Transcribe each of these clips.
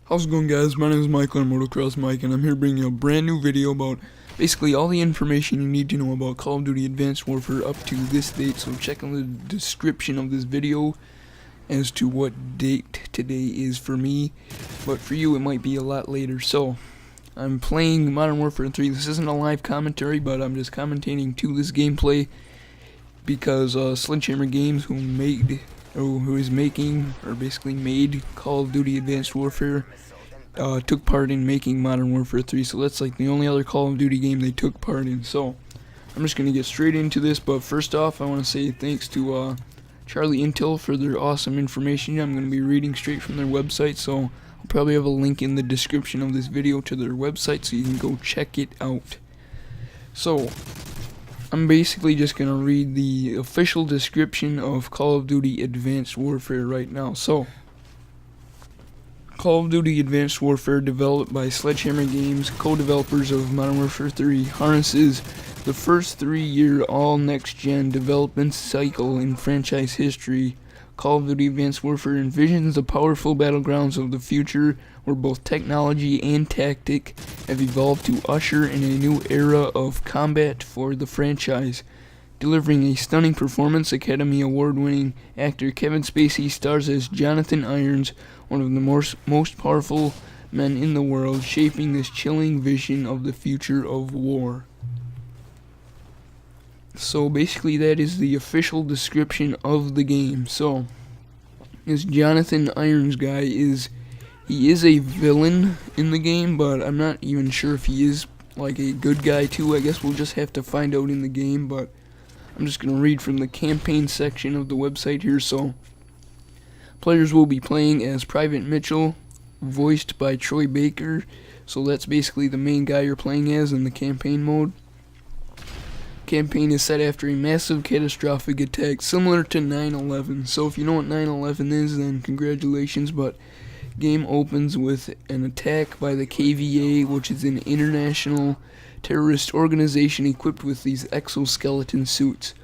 How's it going, guys? My name is Michael on MotoXMike, and I'm here bringing you a brand new video about basically all the information you need to know about Call of Duty Advanced Warfare up to this date. So check on the description of this video as to what date today is for me, but for you it might be a lot later. So I'm playing Modern Warfare 3. This isn't a live commentary, but I'm just commentating to this gameplay because Sledgehammer Games, who is making, or basically made, Call of Duty Advanced Warfare, took part in making Modern Warfare 3, so that's like the only other Call of Duty game they took part in. So I'm just going to get straight into this, but first off I want to say thanks to Charlie Intel for their awesome information. I'm going to be reading straight from their website, so I'll probably have a link in the description of this video to their website so you can go check it out. So I'm basically just going to read the official description of Call of Duty Advanced Warfare right now. So, Call of Duty Advanced Warfare, developed by Sledgehammer Games, co-developers of Modern Warfare 3, harnesses the first 3-year all-next-gen development cycle in franchise history. Call of Duty Advanced Warfare envisions the powerful battlegrounds of the future where both technology and tactic have evolved to usher in a new era of combat for the franchise. Delivering a stunning performance, Academy Award-winning actor Kevin Spacey stars as Jonathan Irons, one of the most powerful men in the world, shaping this chilling vision of the future of war. So basically that is the official description of the game. So this Jonathan Irons guy is a villain in the game, but I'm not even sure if he is like a good guy too. I guess we'll just have to find out in the game, but I'm just going to read from the campaign section of the website here. So players will be playing as Private Mitchell, voiced by Troy Baker. So that's basically the main guy you're playing as in the campaign mode. Campaign is set after a massive catastrophic attack similar to 9/11. So if you know what 9/11 is, then congratulations, but game opens with an attack by the KVA, which is an international terrorist organization equipped with these exoskeleton suits.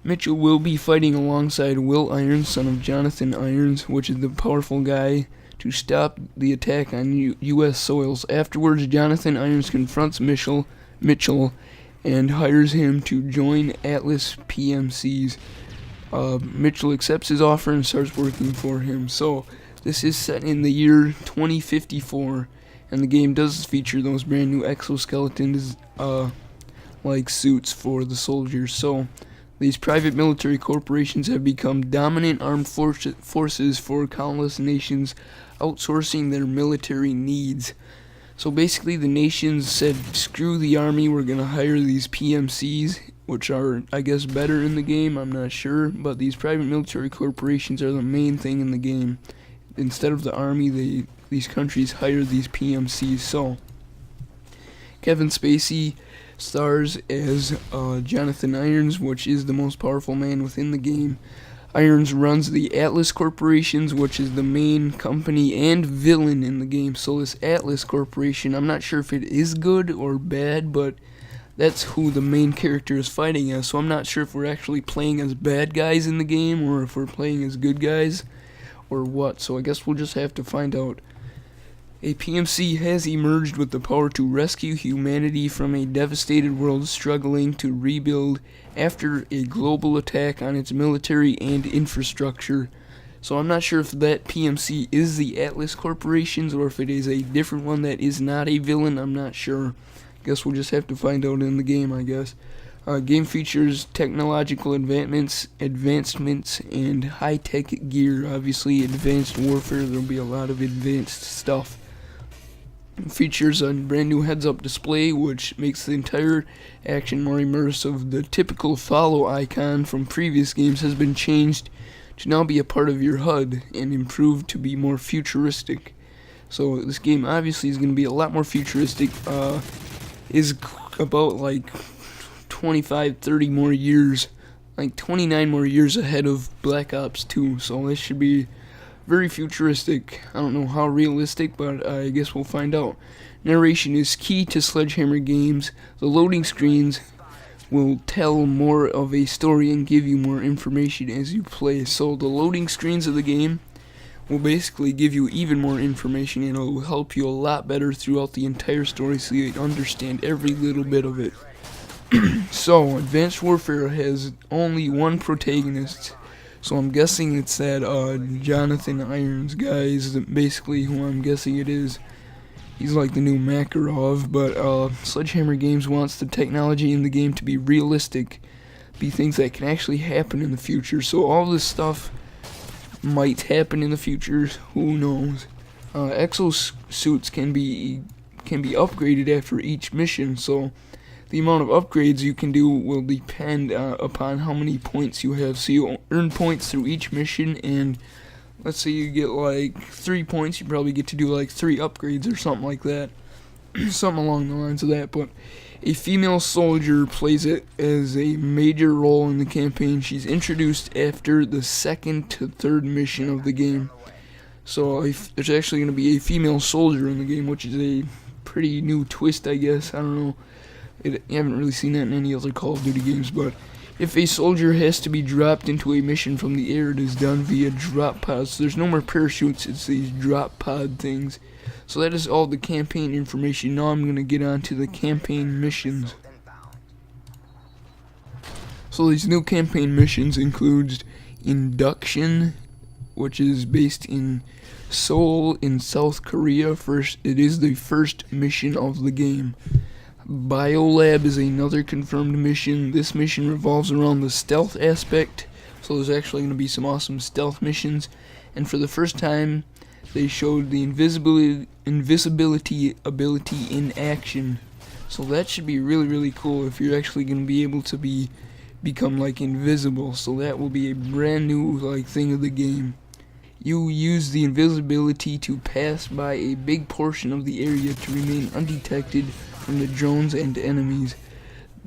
Mitchell will be fighting alongside Will Irons, son of Jonathan Irons, which is the powerful guy, to stop the attack on U.S. soils. Afterwards, Jonathan Irons confronts Mitchell and hires him to join Atlas PMCs. Mitchell accepts his offer and starts working for him. So this is set in the year 2054, and the game does feature those brand new exoskeletons like suits for the soldiers. So these private military corporations have become dominant armed forces for countless nations, outsourcing their military needs. So basically the nations said, screw the army, we're going to hire these PMCs, which are, I guess, better in the game, I'm not sure, but these private military corporations are the main thing in the game. Instead of the army, these countries hire these PMCs. So Kevin Spacey stars as Jonathan Irons, which is the most powerful man within the game. Irons runs the Atlas Corporations, which is the main company and villain in the game. So this Atlas Corporation, I'm not sure if it is good or bad, but that's who the main character is fighting as. So I'm not sure if we're actually playing as bad guys in the game or if we're playing as good guys or what. So I guess we'll just have to find out. A PMC has emerged with the power to rescue humanity from a devastated world struggling to rebuild after a global attack on its military and infrastructure. So I'm not sure if that PMC is the Atlas Corporations or if it is a different one that is not a villain. I'm not sure. Guess we'll just have to find out in the game, I guess. Game features technological advancements, and high-tech gear. Obviously, Advanced Warfare, there'll be a lot of advanced stuff. Features a brand new heads-up display, which makes the entire action more immersive. The typical follow icon from previous games has been changed to now be a part of your HUD and improved to be more futuristic. So this game obviously is going to be a lot more futuristic. Is about like 25-30 more years, like 29 more years ahead of Black Ops 2. So this should be very futuristic. I don't know how realistic, but I guess we'll find out. Narration is key to Sledgehammer Games. The loading screens will tell more of a story and give you more information as you play. So the loading screens of the game will basically give you even more information, and it will help you a lot better throughout the entire story so you understand every little bit of it. So, Advanced Warfare has only one protagonist, so I'm guessing it's that Jonathan Irons guy is basically who I'm guessing it is. He's like the new Makarov, but Sledgehammer Games wants the technology in the game to be realistic, be things that can actually happen in the future. So all this stuff might happen in the future, who knows. Exosuits can be upgraded after each mission, so the amount of upgrades you can do will depend upon how many points you have. So you earn points through each mission, and let's say you get like 3 points, you probably get to do like 3 upgrades or something like that. Something along the lines of that. But a female soldier plays it as a major role in the campaign. She's introduced after the 2nd to 3rd mission of the game. So there's actually going to be a female soldier in the game, which is a pretty new twist, I guess. I don't know. You haven't really seen that in any other Call of Duty games, but if a soldier has to be dropped into a mission from the air, it is done via drop pods. So there's no more parachutes, it's these drop pod things. So that is all the campaign information. Now I'm going to get on to the campaign missions. So these new campaign missions include Induction, which is based in Seoul in South Korea. It is the first mission of the game. Biolab is another confirmed mission. This mission revolves around the stealth aspect, so there's actually going to be some awesome stealth missions. And for the first time, they showed the invisibility ability in action. So that should be really, really cool if you're actually going to be able to become like invisible. So that will be a brand new like thing of the game. You use the invisibility to pass by a big portion of the area to remain undetected from the drones and enemies.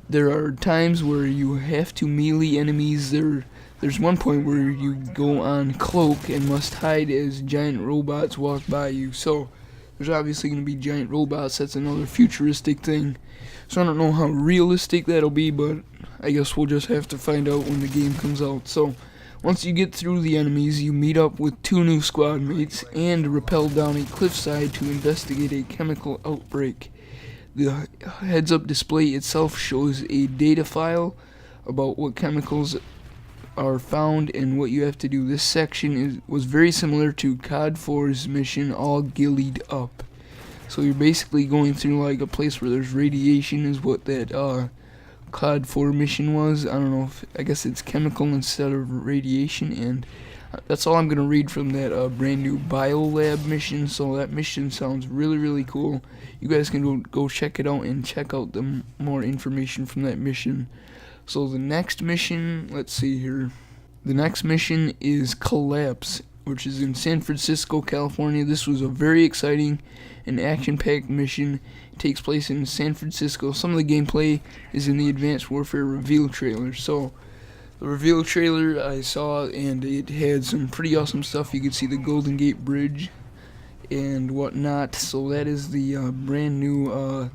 There are times where you have to melee enemies. There's one point where you go on cloak and must hide as giant robots walk by you. So there's obviously going to be giant robots. That's another futuristic thing. So I don't know how realistic that'll be, but I guess we'll just have to find out when the game comes out. So once you get through the enemies, you meet up with 2 new squad mates and rappel down a cliffside to investigate a chemical outbreak. The heads-up display itself shows a data file about what chemicals are found and what you have to do. This section was very similar to COD 4's mission, All Gillied Up. So you're basically going through like a place where there's radiation, is what that COD 4 mission was. I don't know I guess it's chemical instead of radiation, and that's all I'm going to read from that brand new Biolab mission. So that mission sounds really, really cool. You guys can go check it out and check out the more information from that mission. So the next mission, let's see here. The next mission is Collapse, which is in San Francisco, California. This was a very exciting and action-packed mission. It takes place in San Francisco. Some of the gameplay is in the Advanced Warfare reveal trailer. So the reveal trailer I saw, and it had some pretty awesome stuff. You could see the Golden Gate Bridge and whatnot. So that is the brand new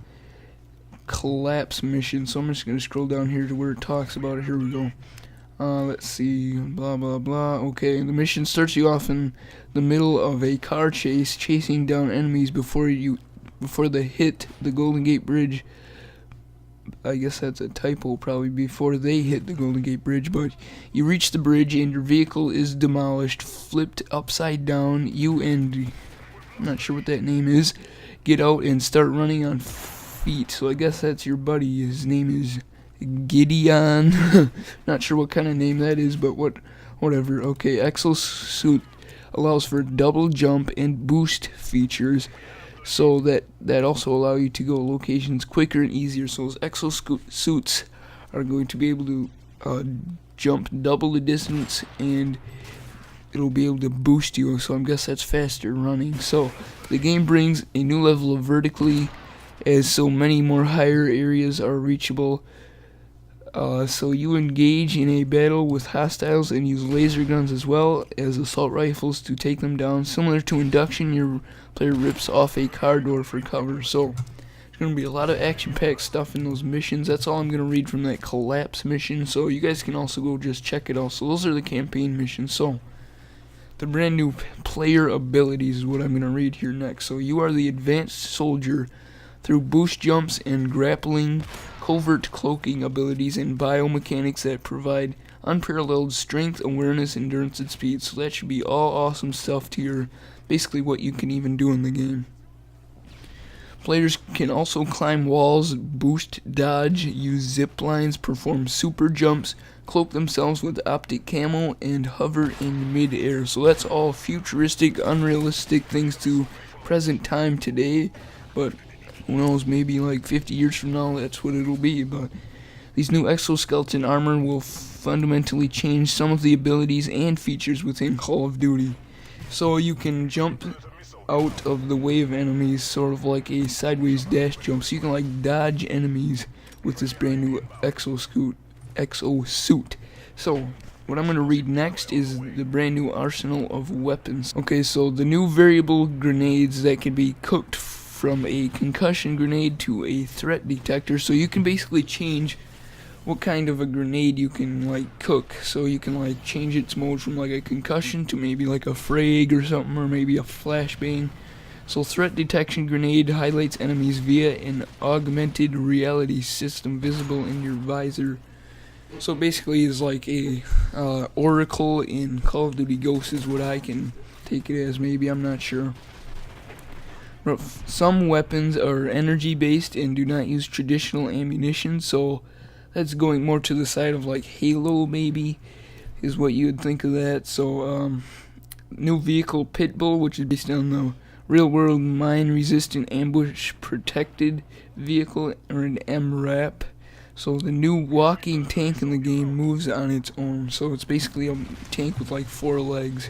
Collapse mission. So I'm just going to scroll down here to where it talks about it. Here we go. Let's see, blah blah blah. Okay, the mission starts you off in the middle of a car chase, chasing down enemies before they hit the Golden Gate Bridge. I guess that's a typo, probably before they hit the Golden Gate Bridge, but you reach the bridge and your vehicle is demolished, flipped upside down. You and, I'm not sure what that name is, get out and start running on feet. So I guess that's your buddy. His name is Gideon. Not sure what kind of name that is, but whatever. Okay, Exosuit allows for double jump and boost features, so that also allow you to go locations quicker and easier. So those exosuits are going to be able to jump double the distance, and it'll be able to boost you. So I guess that's faster running. So the game brings a new level of vertically, as so many more higher areas are reachable. So you engage in a battle with hostiles and use laser guns as well as assault rifles to take them down. Similar to Induction, your player rips off a car door for cover. So there's going to be a lot of action-packed stuff in those missions. That's all I'm going to read from that Collapse mission. So you guys can also go just check it out. So those are the campaign missions. So the brand new player abilities is what I'm going to read here next. So you are the advanced soldier through boost jumps and grappling, covert cloaking abilities, and biomechanics that provide unparalleled strength, awareness, endurance, and speed. So that should be all awesome stuff to your, basically what you can even do in the game. Players can also climb walls, boost dodge, use zip lines, perform super jumps, cloak themselves with optic camo, and hover in mid-air. So that's all futuristic, unrealistic things to present time today, but who knows, maybe like 50 years from now that's what it'll be. But these new exoskeleton armor will fundamentally change some of the abilities and features within Call of Duty. So you can jump out of the way of enemies, sort of like a sideways dash jump, so you can like dodge enemies with this brand new exosuit. So what I'm going to read next is the brand new arsenal of weapons. Okay, so the new variable grenades that can be cooked from a concussion grenade to a threat detector, so you can basically change what kind of a grenade you can like cook. So you can like change its mode from like a concussion to maybe like a frag or something, or maybe a flashbang. So threat detection grenade highlights enemies via an augmented reality system visible in your visor. So basically it's like a Oracle in Call of Duty Ghosts is what I can take it as, maybe, I'm not sure. But some weapons are energy based and do not use traditional ammunition, so that's going more to the side of like Halo, maybe, is what you would think of that. So, new vehicle Pitbull, which is based on the real-world mine-resistant ambush-protected vehicle, or an MRAP. So the new walking tank in the game moves on its own. So it's basically a tank with like 4 legs.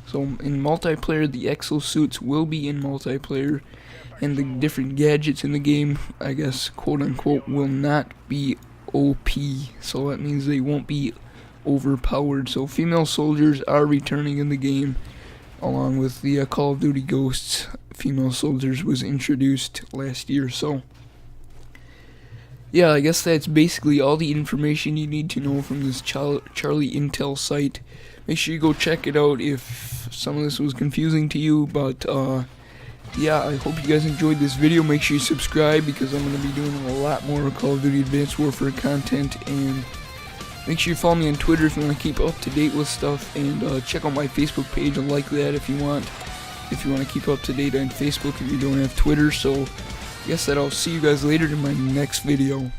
So in multiplayer, the exosuits will be in multiplayer, and the different gadgets in the game, I guess, quote-unquote, will not be OP, so that means they won't be overpowered. So female soldiers are returning in the game, along with the Call of Duty Ghosts. Female soldiers was introduced last year. So yeah, I guess that's basically all the information you need to know from this Charlie Intel site. Make sure you go check it out if some of this was confusing to you, but yeah, I hope you guys enjoyed this video. Make sure you subscribe, because I'm going to be doing a lot more Call of Duty Advanced Warfare content, and make sure you follow me on Twitter if you want to keep up to date with stuff, and check out my Facebook page and like that if you want to keep up to date on Facebook if you don't have Twitter. So I guess that I'll see you guys later in my next video.